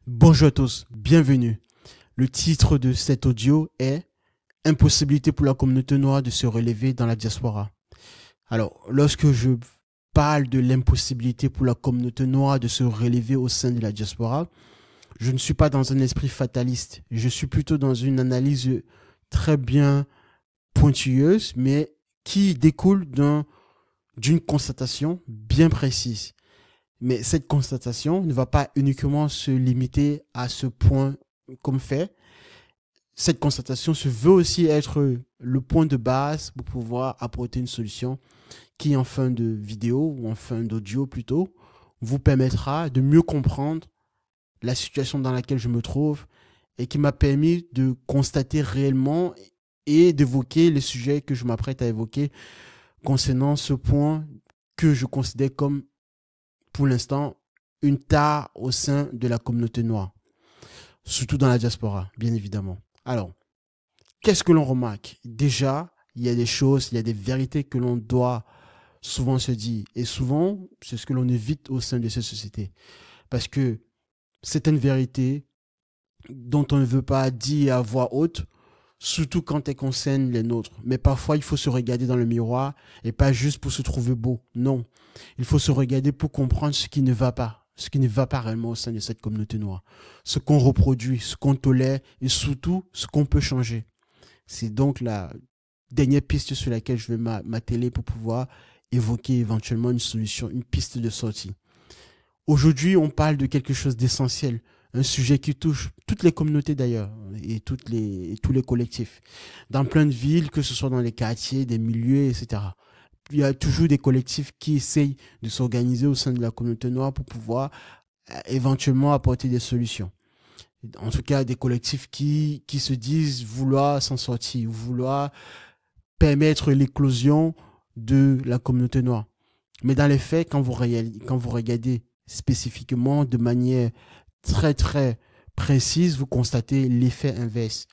Bonjour à tous, bienvenue. Le titre de cet audio est Impossibilité pour la communauté noire de se relever dans la diaspora. Alors, lorsque je parle de l'impossibilité pour la communauté noire de se relever au sein de la diaspora, je ne suis pas dans un esprit fataliste. Je suis plutôt dans une analyse très bien pointilleuse, mais qui découle d'une constatation bien précise. Mais cette constatation ne va pas uniquement se limiter à ce point comme fait. Cette constatation se veut aussi être le point de base pour pouvoir apporter une solution qui, en fin de vidéo ou en fin d'audio plutôt, vous permettra de mieux comprendre la situation dans laquelle je me trouve et qui m'a permis de constater réellement et d'évoquer les sujets que je m'apprête à évoquer concernant ce point que je considère comme, pour l'instant, une tare au sein de la communauté noire, surtout dans la diaspora, bien évidemment. Alors, qu'est-ce que l'on remarque? Déjà, il y a des choses, il y a des vérités que l'on doit souvent se dire. Et souvent, c'est ce que l'on évite au sein de ces sociétés. Parce que certaines vérités dont on ne veut pas dire à voix haute, surtout quand elles concernent les nôtres. Mais parfois, il faut se regarder dans le miroir et pas juste pour se trouver beau. Non. Il faut se regarder pour comprendre ce qui ne va pas. Ce qui ne va pas réellement au sein de cette communauté noire. Ce qu'on reproduit, ce qu'on tolère et surtout ce qu'on peut changer. C'est donc la dernière piste sur laquelle je vais m'atteler pour pouvoir évoquer éventuellement une solution, une piste de sortie. Aujourd'hui, on parle de quelque chose d'essentiel, un sujet qui touche toutes les communautés d'ailleurs et tous les collectifs. Dans plein de villes, que ce soit dans les quartiers, des milieux, etc. Il y a toujours des collectifs qui essayent de s'organiser au sein de la communauté noire pour pouvoir éventuellement apporter des solutions. En tout cas, des collectifs qui se disent vouloir s'en sortir, vouloir permettre l'éclosion de la communauté noire. Mais dans les faits, quand vous regardez spécifiquement de manière très très précise, vous constatez l'effet inverse.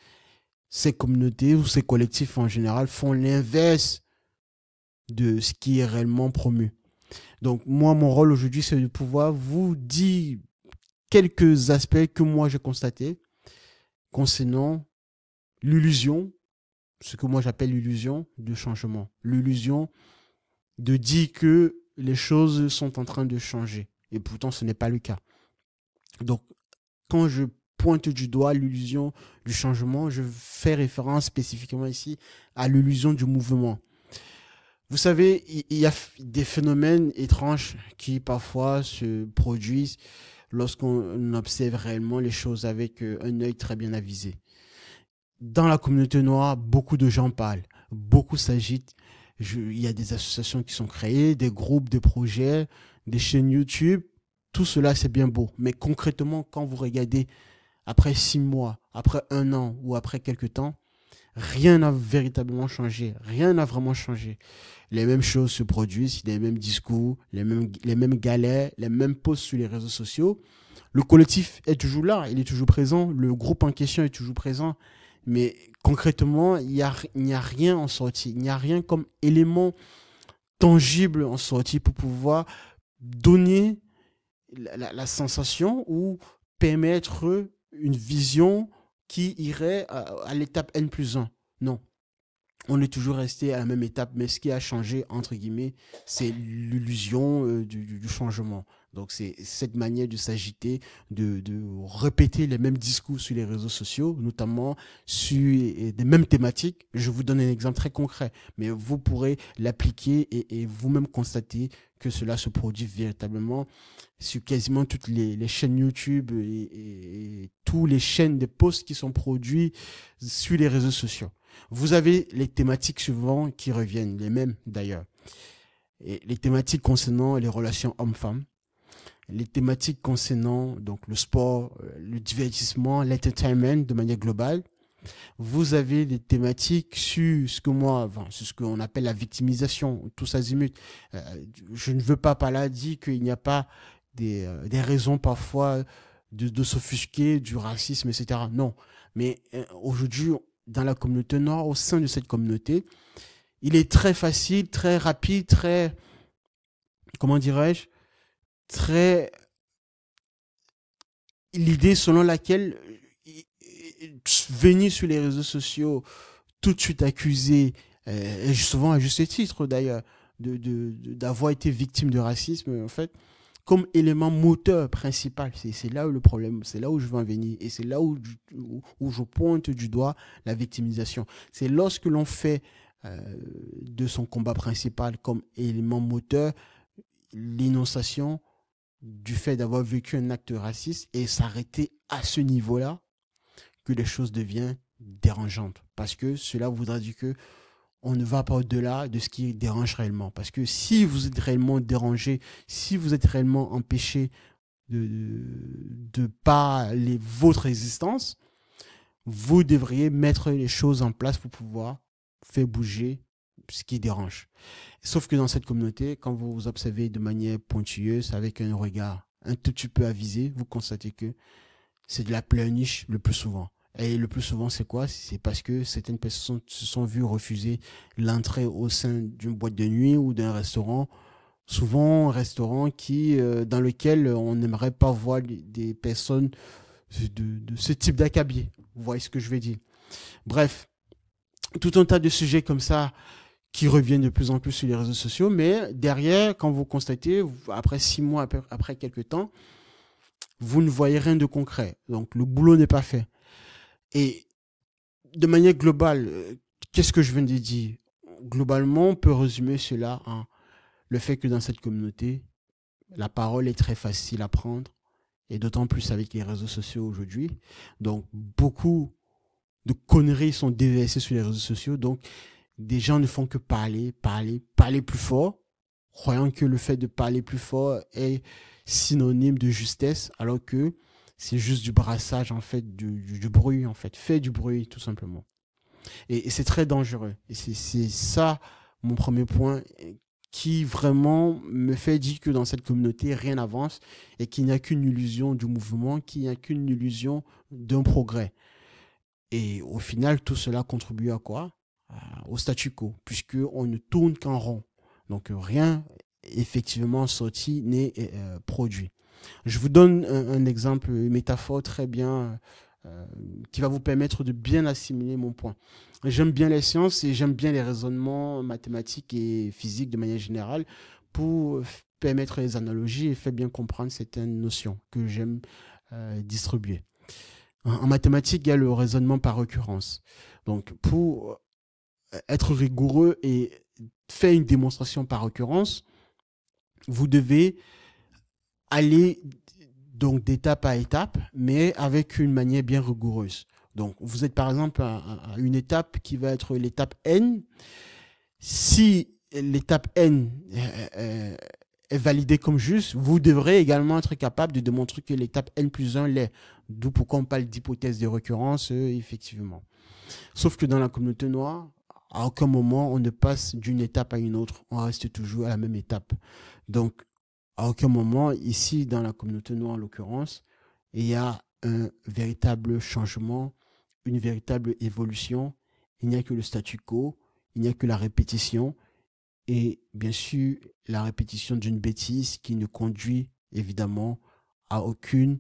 Ces communautés ou ces collectifs en général font l'inverse de ce qui est réellement promu. Donc moi, mon rôle aujourd'hui, c'est de pouvoir vous dire quelques aspects que moi j'ai constatés concernant l'illusion, ce que moi j'appelle l'illusion de changement. L'illusion de dire que les choses sont en train de changer. Et pourtant, ce n'est pas le cas. Donc, quand je pointe du doigt l'illusion du changement, je fais référence spécifiquement ici à l'illusion du mouvement. Vous savez, il y a des phénomènes étranges qui parfois se produisent lorsqu'on observe réellement les choses avec un œil très bien avisé. Dans la communauté noire, beaucoup de gens parlent, beaucoup s'agitent. Il y a des associations qui sont créées, des groupes, des projets, des chaînes YouTube. Tout cela, c'est bien beau. Mais concrètement, quand vous regardez après 6 mois, après 1 an ou après quelques temps, rien n'a véritablement changé. Rien n'a vraiment changé. Les mêmes choses se produisent, les mêmes discours, les mêmes galères, les mêmes posts sur les réseaux sociaux. Le collectif est toujours là, il est toujours présent. Le groupe en question est toujours présent. Mais concrètement, il n'y a rien en sortie. Il n'y a rien comme élément tangible en sortie pour pouvoir donner sensation ou permettre une vision qui irait à l'étape N+1. Non. On est toujours resté à la même étape, mais ce qui a changé, entre guillemets, c'est l'illusion du changement. Donc, c'est cette manière de s'agiter, de répéter les mêmes discours sur les réseaux sociaux, notamment sur des mêmes thématiques. Je vous donne un exemple très concret, mais vous pourrez l'appliquer et vous-même constater que cela se produit véritablement sur quasiment toutes les chaînes YouTube et toutes les chaînes de posts qui sont produits sur les réseaux sociaux. Vous avez les thématiques suivantes qui reviennent, les mêmes d'ailleurs. Et les thématiques concernant les relations hommes-femmes, les thématiques concernant donc le sport, le divertissement, l'entertainment de manière globale. Vous avez des thématiques sur sur ce qu'on appelle la victimisation, tous azimuts. Je ne veux pas par là dire qu'il n'y a pas des raisons parfois de s'offusquer du racisme, etc. Non. Mais aujourd'hui, dans la communauté noire, au sein de cette communauté, il est très facile, très rapide, très, comment dirais-je, très l'idée selon laquelle venir sur les réseaux sociaux, tout de suite accusé, et souvent à juste titre d'ailleurs, d'avoir été victime de racisme, en fait, comme élément moteur principal. C'est là où le problème, c'est là où je veux en venir, et c'est là où je pointe du doigt la victimisation. C'est lorsque l'on fait de son combat principal comme élément moteur l'énonciation du fait d'avoir vécu un acte raciste et s'arrêter à ce niveau-là que les choses deviennent dérangeantes. Parce que cela voudra dire que on ne va pas au-delà de ce qui dérange réellement. Parce que si vous êtes réellement dérangé, si vous êtes réellement empêché de par votre existence, vous devriez mettre les choses en place pour pouvoir faire bouger ce qui dérange. Sauf que dans cette communauté, quand vous vous observez de manière pointilleuse, avec un regard un tout petit peu avisé, vous constatez que c'est de la pleurniche le plus souvent. Et le plus souvent, c'est quoi? C'est parce que certaines personnes se sont vues refuser l'entrée au sein d'une boîte de nuit ou d'un restaurant. Souvent, un restaurant dans lequel on n'aimerait pas voir des personnes de ce type d'acabit. Vous voyez ce que je veux dire? Bref, tout un tas de sujets comme ça qui reviennent de plus en plus sur les réseaux sociaux. Mais derrière, quand vous constatez, après 6 mois, après quelques temps, vous ne voyez rien de concret. Donc, le boulot n'est pas fait. Et de manière globale, qu'est-ce que je viens de dire? Globalement, on peut résumer cela en le fait que dans cette communauté, la parole est très facile à prendre, et d'autant plus avec les réseaux sociaux aujourd'hui. Donc, beaucoup de conneries sont déversées sur les réseaux sociaux. Donc, des gens ne font que parler plus fort, croyant que le fait de parler plus fort est synonyme de justesse, alors que c'est juste du brassage, en fait, du bruit, en fait. Fait du bruit, tout simplement. Et c'est très dangereux. Et c'est ça, mon premier point, qui vraiment me fait dire que dans cette communauté, rien n'avance et qu'il n'y a qu'une illusion du mouvement, qu'il n'y a qu'une illusion d'un progrès. Et au final, tout cela contribue à quoi? Au statu quo, puisqu'on ne tourne qu'en rond. Donc rien, effectivement, sorti n'est produit. Je vous donne un exemple, une métaphore très bien qui va vous permettre de bien assimiler mon point. J'aime bien les sciences et j'aime bien les raisonnements mathématiques et physiques de manière générale pour permettre les analogies et faire bien comprendre certaines notions que j'aime distribuer. En mathématiques, il y a le raisonnement par occurrence. Donc, pour être rigoureux et faire une démonstration par occurrence, vous devez aller donc d'étape à étape, mais avec une manière bien rigoureuse. Donc, vous êtes par exemple à une étape qui va être l'étape N. Si l'étape N est validée comme juste, vous devrez également être capable de démontrer que l'étape N plus 1 l'est. D'où pourquoi on parle d'hypothèse de récurrence, effectivement. Sauf que dans la communauté noire, à aucun moment on ne passe d'une étape à une autre. On reste toujours à la même étape. Donc, à aucun moment, ici, dans la communauté noire en l'occurrence, il y a un véritable changement, une véritable évolution. Il n'y a que le statu quo, il n'y a que la répétition et bien sûr la répétition d'une bêtise qui ne conduit évidemment à aucun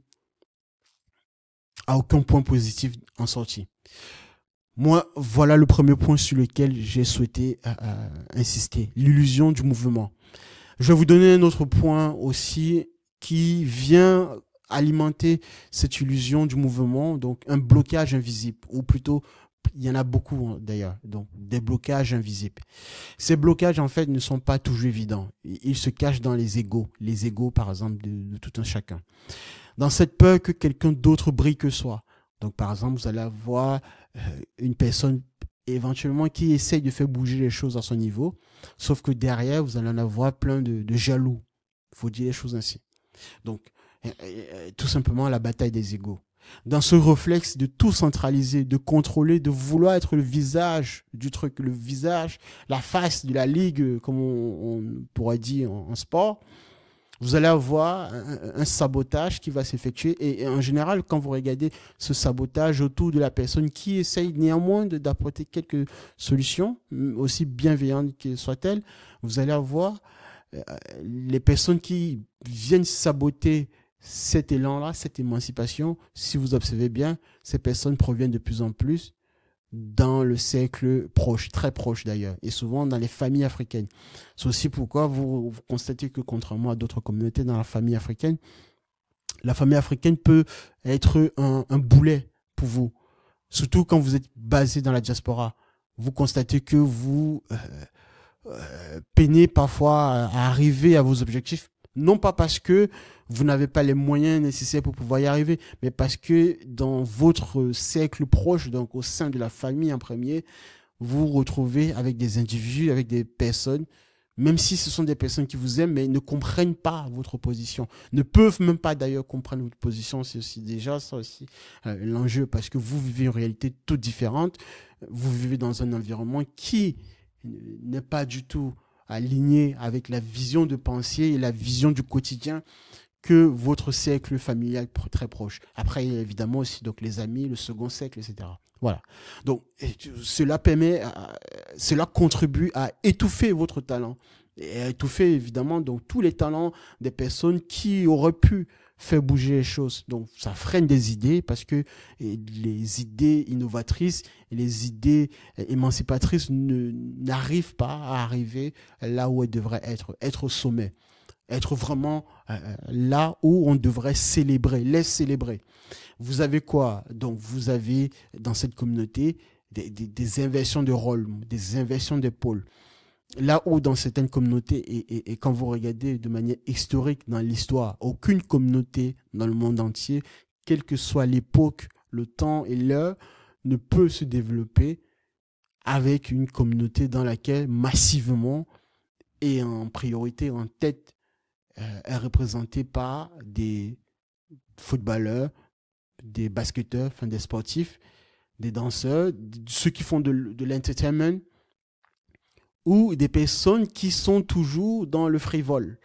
point positif en sortie. Moi, voilà le premier point sur lequel j'ai souhaité insister, l'illusion du mouvement. Je vais vous donner un autre point aussi qui vient alimenter cette illusion du mouvement, donc un blocage invisible, ou plutôt, il y en a beaucoup d'ailleurs, donc des blocages invisibles. Ces blocages, en fait, ne sont pas toujours évidents. Ils se cachent dans les égos, par exemple, de tout un chacun. Dans cette peur que quelqu'un d'autre brille que soi. Donc, par exemple, vous allez avoir une personne éventuellement qui essaye de faire bouger les choses à son niveau, sauf que derrière, vous allez en avoir plein de jaloux. Il faut dire les choses ainsi. Donc, tout simplement la bataille des égos. Dans ce réflexe de tout centraliser, de contrôler, de vouloir être le visage du truc, le visage, la face de la ligue, comme on pourrait dire en sport, vous allez avoir un sabotage qui va s'effectuer. Et en général, quand vous regardez ce sabotage autour de la personne qui essaye néanmoins d'apporter quelques solutions, aussi bienveillantes qu'elles soient-elles, vous allez avoir les personnes qui viennent saboter cet élan-là, cette émancipation, si vous observez bien, ces personnes proviennent de plus en plus dans le cercle proche, très proche d'ailleurs, et souvent dans les familles africaines. C'est aussi pourquoi vous constatez que contrairement à d'autres communautés dans la famille africaine peut être un boulet pour vous, surtout quand vous êtes basé dans la diaspora. Vous constatez que vous peinez parfois à arriver à vos objectifs, non pas parce que vous n'avez pas les moyens nécessaires pour pouvoir y arriver, mais parce que dans votre cercle proche, donc au sein de la famille en premier, vous vous retrouvez avec des individus, avec des personnes, même si ce sont des personnes qui vous aiment, mais ne comprennent pas votre position, ne peuvent même pas d'ailleurs comprendre votre position. C'est aussi déjà ça aussi l'enjeu, parce que vous vivez une réalité toute différente. Vous vivez dans un environnement qui n'est pas du tout aligné avec la vision de pensée et la vision du quotidien que votre cercle familial très proche. Après, il y a évidemment aussi donc, les amis, le second cercle, etc. Voilà. Donc, cela contribue à étouffer votre talent et à étouffer évidemment donc, tous les talents des personnes qui auraient pu faire bouger les choses. Donc, ça freine des idées parce que les idées innovatrices et les idées émancipatrices n'arrivent pas à arriver là où elles devraient être au sommet. Être vraiment là où on devrait célébrer, les célébrer. Vous avez quoi? Donc, vous avez dans cette communauté des inversions de rôle, des inversions d'épaule. Là où dans certaines communautés, et quand vous regardez de manière historique dans l'histoire, aucune communauté dans le monde entier, quelle que soit l'époque, le temps et l'heure, ne peut se développer avec une communauté dans laquelle massivement et en priorité, en tête, est représentée par des footballeurs, des basketteurs, enfin des sportifs, des danseurs, ceux qui font de l'entertainment, ou des personnes qui sont toujours dans le frivole.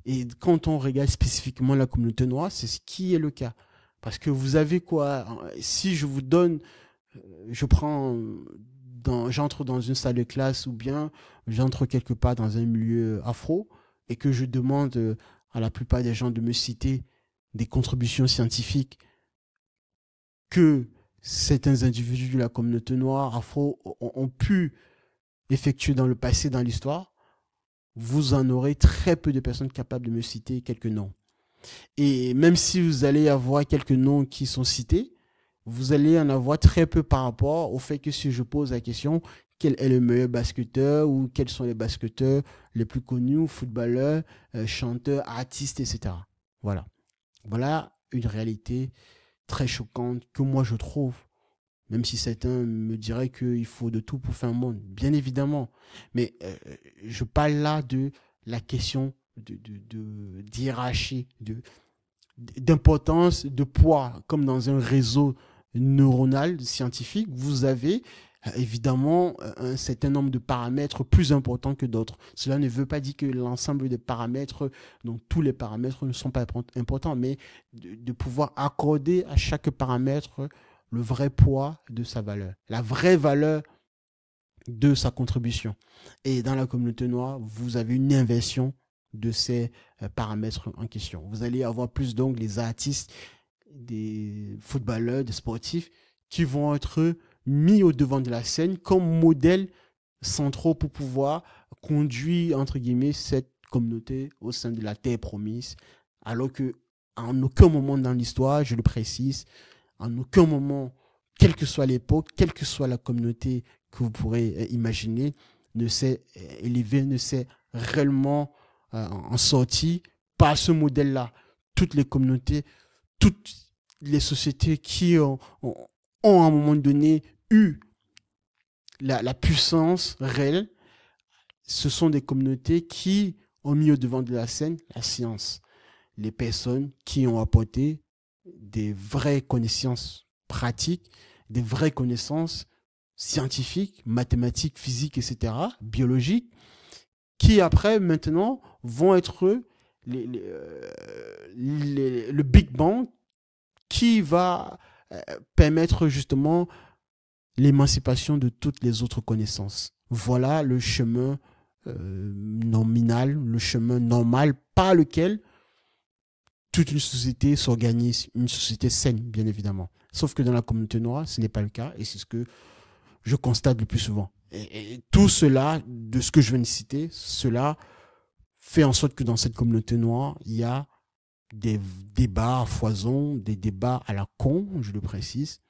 Et quand on regarde spécifiquement la communauté noire, c'est ce qui est le cas. Parce que vous avez quoi? Si je vous donne, j'entre dans une salle de classe ou bien j'entre quelque part dans un milieu afro et que je demande à la plupart des gens de me citer des contributions scientifiques que certains individus de la communauté noire afro ont pu effectuer dans le passé, dans l'histoire, vous en aurez très peu de personnes capables de me citer quelques noms. Et même si vous allez avoir quelques noms qui sont cités, vous allez en avoir très peu par rapport au fait que si je pose la question, quel est le meilleur basketteur ou quels sont les basketteurs les plus connus, footballeurs, chanteurs, artistes, etc. Voilà. Voilà une réalité très choquante que moi je trouve, même si certains me diraient qu'il faut de tout pour faire un monde, bien évidemment. Mais je parle là de la question d'hiérarchie, d'importance, de poids. Comme dans un réseau neuronal scientifique, vous avez évidemment un certain nombre de paramètres plus importants que d'autres. Cela ne veut pas dire que l'ensemble des paramètres, donc tous les paramètres ne sont pas importants, mais de pouvoir accorder à chaque paramètre le vrai poids de sa valeur, la vraie valeur de sa contribution. Et dans la communauté noire, vous avez une inversion de ces paramètres en question. Vous allez avoir plus donc les artistes, des footballeurs, des sportifs qui vont être mis au devant de la scène comme modèles centraux pour pouvoir conduire, entre guillemets, cette communauté au sein de la terre promise, alors que en aucun moment dans l'histoire, je le précise, en aucun moment, quelle que soit l'époque, quelle que soit la communauté que vous pourrez imaginer, ne s'est élevé, ne s'est réellement en sorti par ce modèle-là. Toutes les communautés, toutes les sociétés qui ont à un moment donné eu la puissance réelle, ce sont des communautés qui ont mis au devant de la scène la science. Les personnes qui ont apporté des vraies connaissances pratiques, des vraies connaissances scientifiques, mathématiques, physiques, etc., biologiques, qui après, maintenant, vont être le Big Bang qui va permettre justement l'émancipation de toutes les autres connaissances. Voilà le chemin nominal, le chemin normal par lequel toute une société s'organise, une société saine, bien évidemment. Sauf que dans la communauté noire, ce n'est pas le cas, et c'est ce que je constate le plus souvent. Et tout cela, de ce que je viens de citer, cela fait en sorte que dans cette communauté noire, il y a des débats à foison, des débats à la con, je le précise.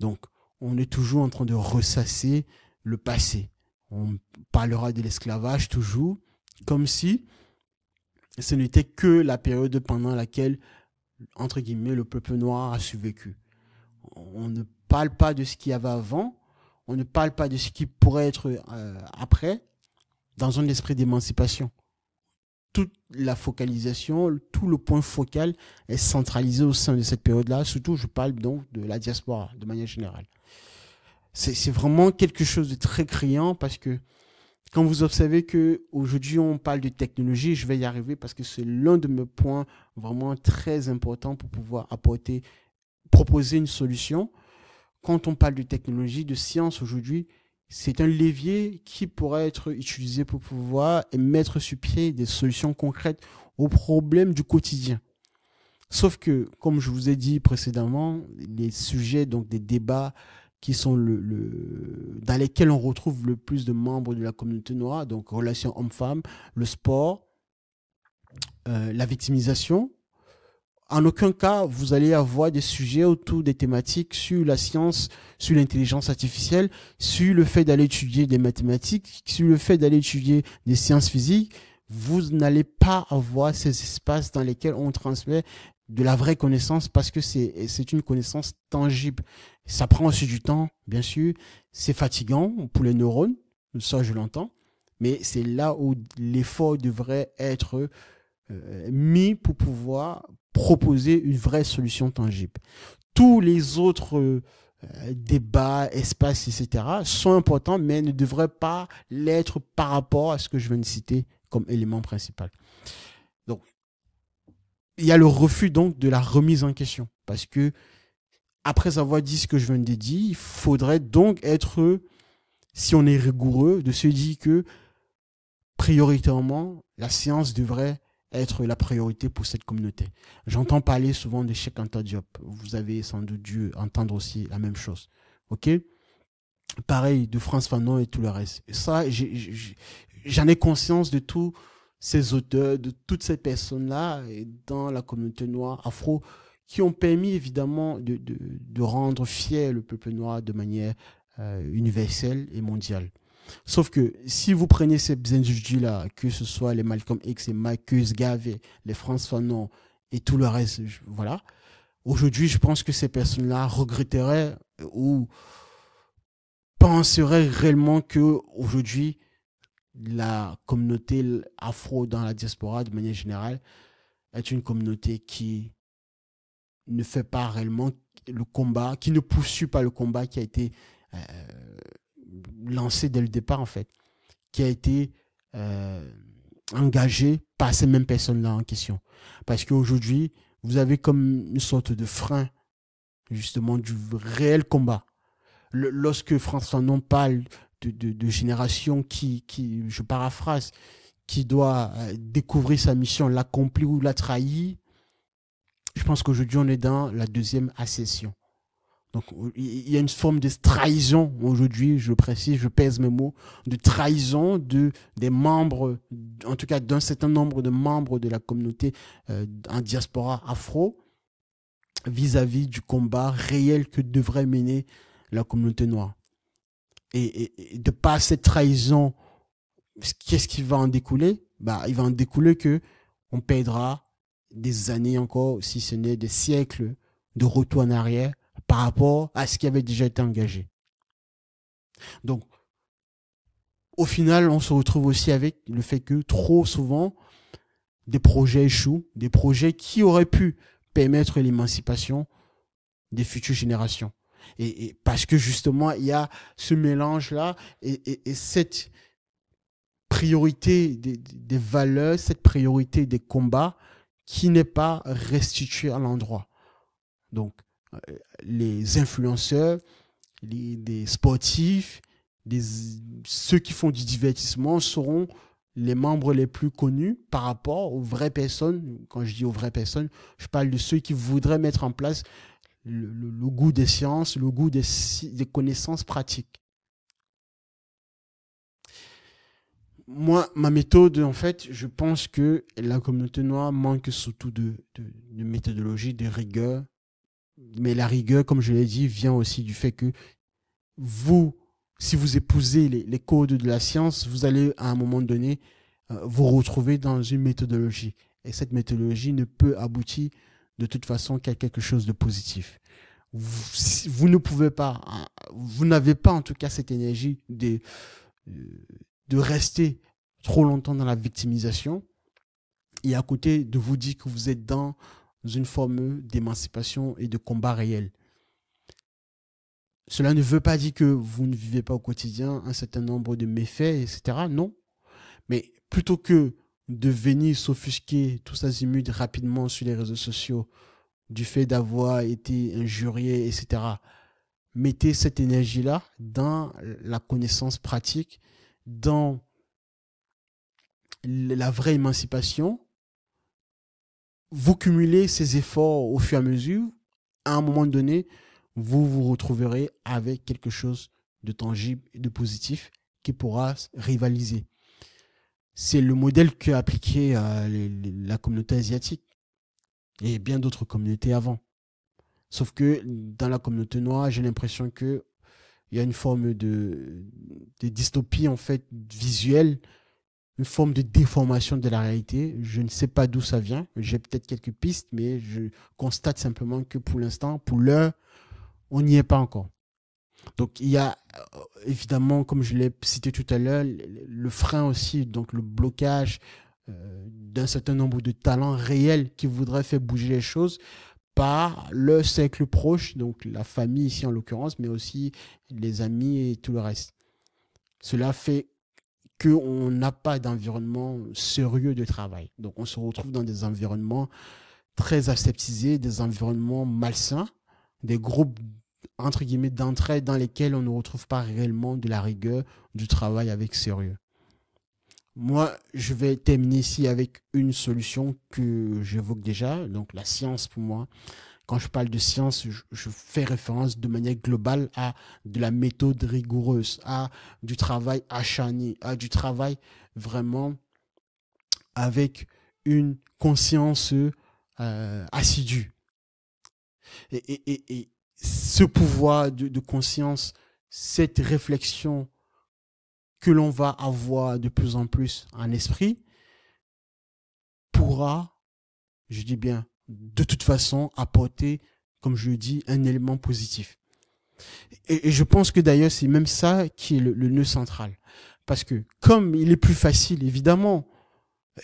Donc, on est toujours en train de ressasser le passé. On parlera de l'esclavage toujours, comme si ce n'était que la période pendant laquelle, entre guillemets, le peuple noir a survécu. On ne parle pas de ce qu'il y avait avant, on ne parle pas de ce qui pourrait être après, dans un esprit d'émancipation. Toute la focalisation, tout le point focal est centralisé au sein de cette période-là. Surtout, je parle donc de la diaspora, de manière générale. C'est vraiment quelque chose de très criant parce que quand vous observez qu'aujourd'hui, on parle de technologie, je vais y arriver parce que c'est l'un de mes points vraiment très importants pour pouvoir proposer une solution. Quand on parle de technologie, de science aujourd'hui, c'est un levier qui pourrait être utilisé pour pouvoir mettre sur pied des solutions concrètes aux problèmes du quotidien. Sauf que, comme je vous ai dit précédemment, les sujets, donc des débats qui sont dans lesquels on retrouve le plus de membres de la communauté noire, donc relations hommes-femmes, le sport, la victimisation. En aucun cas, vous allez avoir des sujets autour des thématiques sur la science, sur l'intelligence artificielle, sur le fait d'aller étudier des mathématiques, sur le fait d'aller étudier des sciences physiques. Vous n'allez pas avoir ces espaces dans lesquels on transmet de la vraie connaissance parce que c'est une connaissance tangible. Ça prend aussi du temps, bien sûr. C'est fatigant pour les neurones, ça je l'entends. Mais c'est là où l'effort devrait être mis pour pouvoir proposer une vraie solution tangible. Tous les autres débats, espaces, etc. sont importants, mais ne devraient pas l'être par rapport à ce que je viens de citer comme élément principal. Donc, il y a le refus donc de la remise en question. Parce que, après avoir dit ce que je viens de dire, il faudrait donc être, si on est rigoureux, de se dire que, prioritairement, la science devrait être la priorité pour cette communauté. J'entends parler souvent de Cheikh Anta Diop. Vous avez sans doute dû entendre aussi la même chose. OK? Pareil, de Frantz Fanon et tout le reste. Et ça, j'en ai conscience de tous ces auteurs, de toutes ces personnes-là dans la communauté noire, afro, qui ont permis évidemment de rendre fier le peuple noir de manière universelle et mondiale. Sauf que si vous prenez ces individus-là, que ce soit les Malcolm X et Marcus Garvey, les Frantz Fanon et tout le reste, voilà, aujourd'hui, je pense que ces personnes-là regretteraient ou penseraient réellement qu'aujourd'hui, la communauté afro dans la diaspora, de manière générale, est une communauté qui ne fait pas réellement le combat, qui ne poursuit pas le combat qui a été lancé dès le départ, en fait, qui a été engagé par ces mêmes personnes-là en question. Parce qu'aujourd'hui, vous avez comme une sorte de frein, justement, du réel combat. Lorsque Frantz Fanon parle de génération qui, je paraphrase, qui doit découvrir sa mission, l'accomplir ou la trahir, je pense qu'aujourd'hui, on est dans la deuxième accession. Donc, il y a une forme de trahison aujourd'hui, je le précise, je pèse mes mots, de trahison des membres, en tout cas d'un certain nombre de membres de la communauté en diaspora afro vis-à-vis du combat réel que devrait mener la communauté noire. Et de par cette trahison, qu'est-ce qui va en découler? Il va en découler que on perdra des années encore, si ce n'est des siècles de retour en arrière par rapport à ce qui avait déjà été engagé. Donc, au final, on se retrouve aussi avec le fait que trop souvent, des projets échouent, des projets qui auraient pu permettre l'émancipation des futures générations. Et parce que justement, il y a ce mélange-là et cette priorité des valeurs, cette priorité des combats qui n'est pas restituée à l'endroit. Donc, les influenceurs, des sportifs, ceux qui font du divertissement seront les membres les plus connus par rapport aux vraies personnes. Quand je dis aux vraies personnes, je parle de ceux qui voudraient mettre en place le goût des sciences, le goût des connaissances pratiques. Moi, ma méthode, en fait, je pense que la communauté noire manque surtout de méthodologie, de rigueur. Mais la rigueur, comme je l'ai dit, vient aussi du fait que vous, si vous épousez les codes de la science, vous allez à un moment donné vous retrouver dans une méthodologie. Et cette méthodologie ne peut aboutir de toute façon qu'à quelque chose de positif. Vous ne pouvez pas, vous n'avez pas en tout cas cette énergie de rester trop longtemps dans la victimisation et à côté de vous dire que vous êtes dans une forme d'émancipation et de combat réel. Cela ne veut pas dire que vous ne vivez pas au quotidien un certain nombre de méfaits, etc. Non. Mais plutôt que de venir s'offusquer tous azimuts rapidement sur les réseaux sociaux du fait d'avoir été injurié, etc., mettez cette énergie-là dans la connaissance pratique, dans la vraie émancipation. Vous cumulez ces efforts au fur et à mesure. À un moment donné, vous vous retrouverez avec quelque chose de tangible et de positif qui pourra rivaliser. C'est le modèle qu'a appliqué la communauté asiatique et bien d'autres communautés avant. Sauf que dans la communauté noire, j'ai l'impression qu'il y a une forme de dystopie en fait visuelle, une forme de déformation de la réalité. Je ne sais pas d'où ça vient. J'ai peut-être quelques pistes, mais je constate simplement que pour l'instant, pour l'heure, on n'y est pas encore. Donc il y a évidemment, comme je l'ai cité tout à l'heure, le frein aussi, donc le blocage d'un certain nombre de talents réels qui voudraient faire bouger les choses par le cercle proche, donc la famille ici en l'occurrence, mais aussi les amis et tout le reste. Cela fait qu'on n'a pas d'environnement sérieux de travail. Donc on se retrouve dans des environnements très aseptisés, des environnements malsains, des groupes entre guillemets d'entraide dans lesquels on ne retrouve pas réellement de la rigueur, du travail avec sérieux. Moi, je vais terminer ici avec une solution que j'évoque déjà, donc la science pour moi. Quand je parle de science, je fais référence de manière globale à de la méthode rigoureuse, à du travail acharné, à du travail vraiment avec une conscience assidue. Et ce pouvoir de conscience, cette réflexion que l'on va avoir de plus en plus en esprit, pourra, je dis bien, de toute façon, apporter, comme je le dis, un élément positif. Et je pense que d'ailleurs, c'est même ça qui est le nœud central. Parce que comme il est plus facile, évidemment,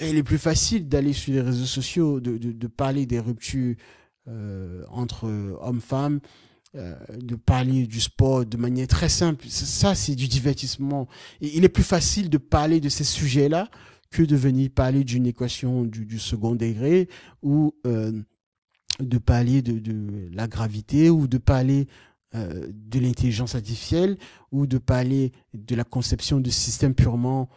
il est plus facile d'aller sur les réseaux sociaux, de parler des ruptures entre hommes-femmes, de parler du sport de manière très simple. Ça, c'est du divertissement. Et il est plus facile de parler de ces sujets-là que de venir parler d'une équation du second degré ou de parler de la gravité ou de parler de l'intelligence artificielle ou de parler de la conception de systèmes purement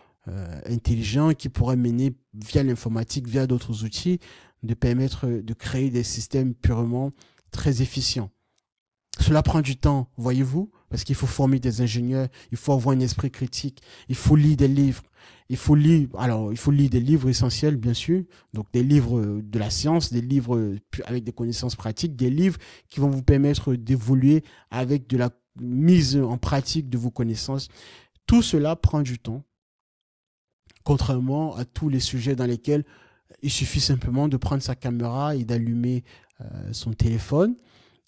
intelligents qui pourraient mener via l'informatique, via d'autres outils, de permettre de créer des systèmes purement très efficients. Cela prend du temps, voyez-vous, parce qu'il faut former des ingénieurs, il faut avoir un esprit critique, il faut lire des livres, il faut lire des livres essentiels, bien sûr, donc des livres de la science, des livres avec des connaissances pratiques, des livres qui vont vous permettre d'évoluer avec de la mise en pratique de vos connaissances. Tout cela prend du temps, contrairement à tous les sujets dans lesquels il suffit simplement de prendre sa caméra et d'allumer son téléphone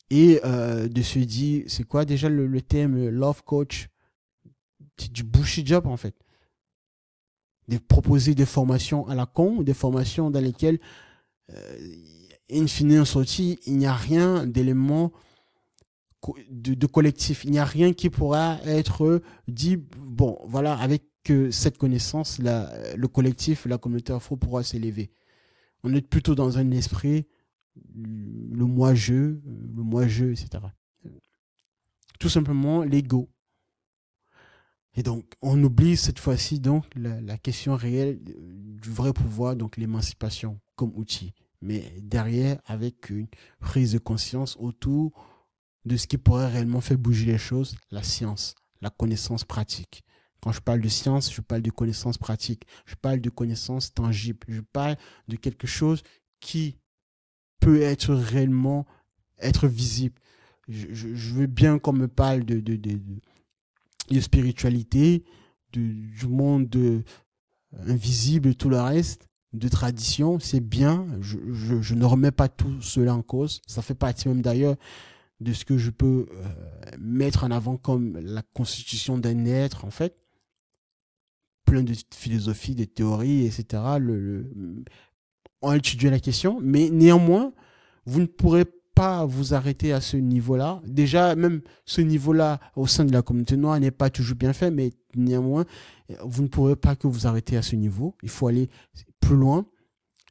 et de se dire, c'est quoi déjà le terme love coach? C'est du bullshit job en fait. De proposer des formations à la con, des formations dans lesquelles, in fine en sortie, il n'y a rien d'élément de collectif. Il n'y a rien qui pourra être dit, bon, voilà, avec cette connaissance, le collectif, la communauté afro pourra s'élever. On est plutôt dans un esprit, le moi-je, etc. Tout simplement l'ego. Et donc, on oublie cette fois-ci donc la question réelle du vrai pouvoir, donc l'émancipation comme outil. Mais derrière, avec une prise de conscience autour de ce qui pourrait réellement faire bouger les choses, la science, la connaissance pratique. Quand je parle de science, je parle de connaissance pratique. Je parle de connaissance tangible. Je parle de quelque chose qui peut être réellement être visible. Je veux bien qu'on me parle de spiritualité, du monde invisible et tout le reste, de tradition, c'est bien. Je ne remets pas tout cela en cause. Ça fait partie même d'ailleurs de ce que je peux mettre en avant comme la constitution d'un être, en fait. Plein de philosophies, de théories, etc. On a étudié la question, mais néanmoins, vous ne pourrez pas vous arrêter à ce niveau-là. Déjà, même ce niveau-là au sein de la communauté noire n'est pas toujours bien fait, mais néanmoins, vous ne pourrez pas que vous arrêter à ce niveau. Il faut aller plus loin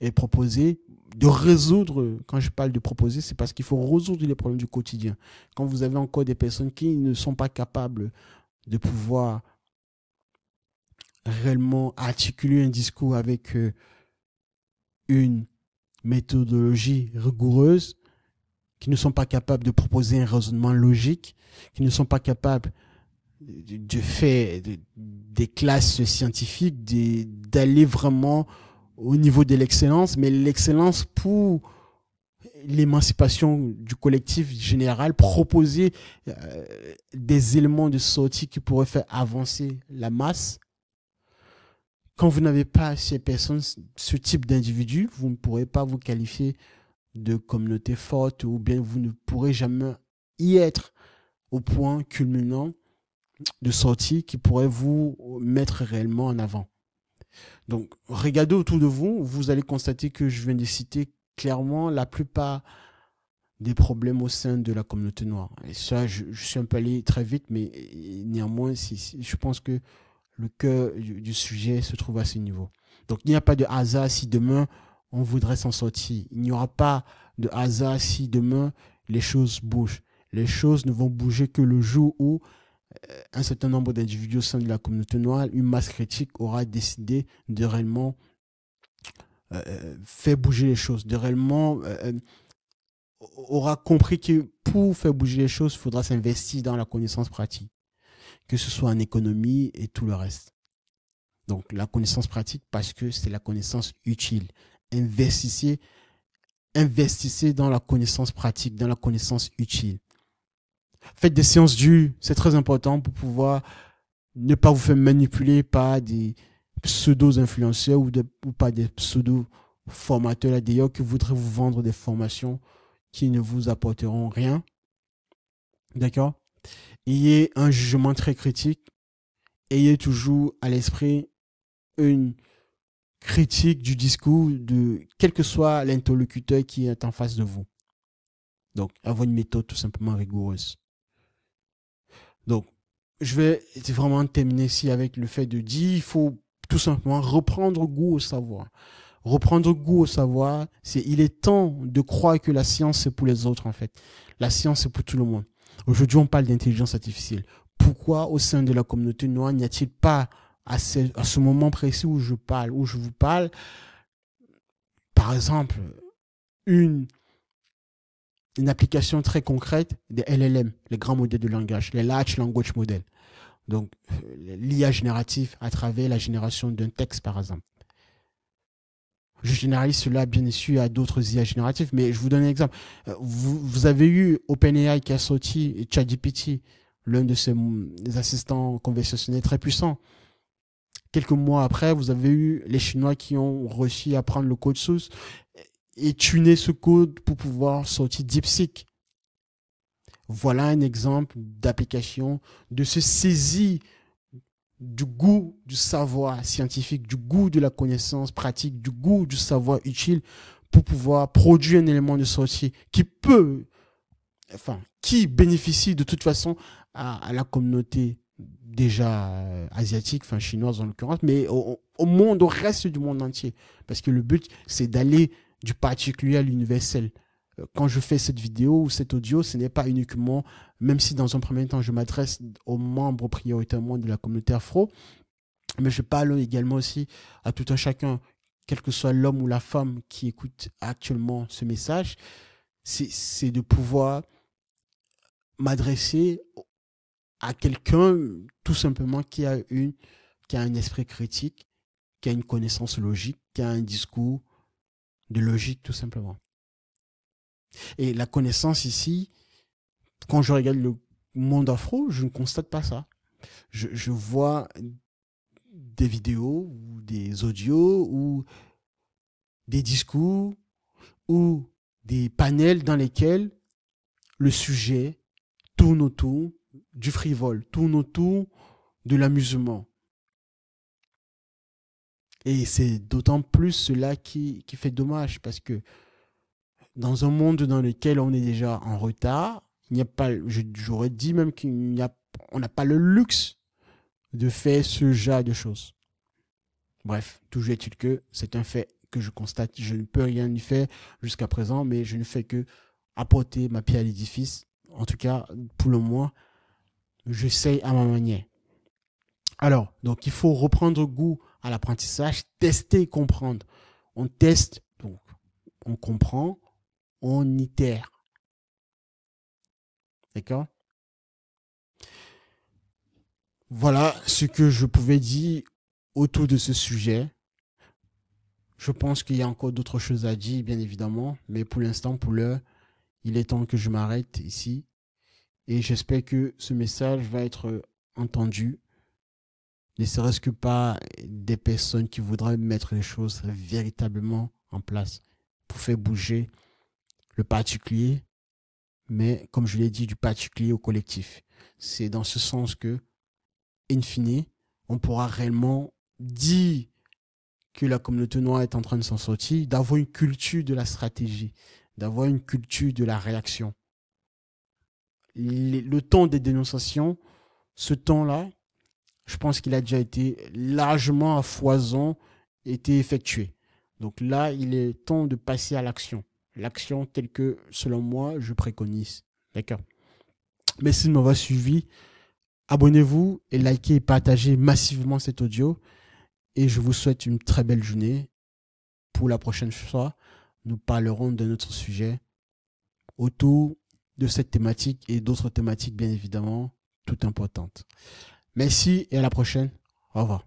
et proposer, de résoudre. Quand je parle de proposer, c'est parce qu'il faut résoudre les problèmes du quotidien. Quand vous avez encore des personnes qui ne sont pas capables de pouvoir réellement articuler un discours avec une méthodologie rigoureuse, qui ne sont pas capables de proposer un raisonnement logique, qui ne sont pas capables de faire des classes scientifiques, d'aller vraiment au niveau de l'excellence, mais l'excellence pour l'émancipation du collectif général, proposer des éléments de sortie qui pourraient faire avancer la masse. Quand vous n'avez pas ces personnes, ce type d'individus, vous ne pourrez pas vous qualifier de communauté forte, ou bien vous ne pourrez jamais y être au point culminant de sortie qui pourrait vous mettre réellement en avant. Donc, regardez autour de vous, vous allez constater que je viens de citer clairement la plupart des problèmes au sein de la communauté noire. Et ça, je suis un peu allé très vite, mais néanmoins, je pense que le cœur du sujet se trouve à ce niveau. Donc, il n'y a pas de hasard si demain, on voudrait s'en sortir. Il n'y aura pas de hasard si demain, les choses bougent. Les choses ne vont bouger que le jour où un certain nombre d'individus au sein de la communauté noire, une masse critique aura décidé de réellement faire bouger les choses, de réellement aura compris que pour faire bouger les choses, il faudra s'investir dans la connaissance pratique, que ce soit en économie et tout le reste. Donc la connaissance pratique parce que c'est la connaissance utile. Investissez dans la connaissance pratique, dans la connaissance utile. Faites des séances dures, c'est très important pour pouvoir ne pas vous faire manipuler par des pseudo-influenceurs ou par des pseudo-formateurs d'ailleurs qui voudraient vous vendre des formations qui ne vous apporteront rien. D'accord? Ayez un jugement très critique. Ayez toujours à l'esprit une critique du discours de quel que soit l'interlocuteur qui est en face de vous. Donc, avoir une méthode tout simplement rigoureuse. Donc, je vais vraiment terminer ici avec le fait de dire il faut tout simplement reprendre goût au savoir. Reprendre goût au savoir, il est temps de croire que la science, c'est pour les autres, en fait. La science, c'est pour tout le monde. Aujourd'hui, on parle d'intelligence artificielle. Pourquoi, au sein de la communauté noire, n'y a-t-il pas, à ce moment précis où je vous parle, par exemple, une application très concrète des LLM, les grands modèles de langage, les Large Language Models. Donc, l'IA génératif à travers la génération d'un texte, par exemple. Je généralise cela bien sûr à d'autres IA génératifs, mais je vous donne un exemple. Vous avez eu OpenAI qui a sorti ChatGPT, l'un de ces assistants conversationnels très puissants. Quelques mois après, vous avez eu les Chinois qui ont réussi à prendre le code source et tuner ce code pour pouvoir sortir DeepSeek. Voilà un exemple d'application, de se saisir du goût du savoir scientifique, du goût de la connaissance pratique, du goût du savoir utile pour pouvoir produire un élément de sortie qui bénéficie de toute façon à la communauté déjà asiatique, chinoise en l'occurrence, mais au monde, au reste du monde entier. Parce que le but, c'est d'aller du particulier à l'universel. quand je fais cette vidéo ou cet audio, ce n'est pas uniquement, même si dans un premier temps, je m'adresse aux membres prioritairement de la communauté afro, mais je parle également aussi à tout un chacun, quel que soit l'homme ou la femme qui écoute actuellement ce message, c'est de pouvoir m'adresser à quelqu'un tout simplement qui a un esprit critique, qui a une connaissance logique, qui a un discours de logique tout simplement. Et la connaissance ici, quand je regarde le monde afro, je ne constate pas ça. Je vois des vidéos ou des audios ou des discours ou des panels dans lesquels le sujet tourne autour du frivole, tourne autour de l'amusement. Et c'est d'autant plus cela qui fait dommage parce que dans un monde dans lequel on est déjà en retard, il n'y a pas, j'aurais dit même on n'a pas le luxe de faire ce genre de choses. Bref, toujours est-il que c'est un fait que je constate. Je ne peux rien y faire jusqu'à présent, mais je ne fais que apporter ma pierre à l'édifice. En tout cas, pour le moins, j'essaye à ma manière. Alors, donc il faut reprendre goût à l'apprentissage, tester et comprendre. On teste, donc on comprend, on itère. D'accord? Voilà ce que je pouvais dire autour de ce sujet. Je pense qu'il y a encore d'autres choses à dire, bien évidemment, mais pour l'instant, pour l'heure, il est temps que je m'arrête ici. Et j'espère que ce message va être entendu, ne serait-ce que par des personnes qui voudraient mettre les choses véritablement en place pour faire bouger le particulier, mais comme je l'ai dit, du particulier au collectif. C'est dans ce sens que, in fine, on pourra réellement dire que la communauté noire est en train de s'en sortir, d'avoir une culture de la stratégie, d'avoir une culture de la réaction. Le temps des dénonciations, ce temps-là, je pense qu'il a déjà été largement à foison été effectué. Donc là, il est temps de passer à l'action. L'action telle que, selon moi, je préconise. D'accord? Merci de m'avoir suivi. Abonnez-vous et likez et partagez massivement cet audio. Et je vous souhaite une très belle journée. Pour la prochaine fois, nous parlerons d'un autre sujet autour de cette thématique et d'autres thématiques, bien évidemment, toutes importantes. Merci et à la prochaine. Au revoir.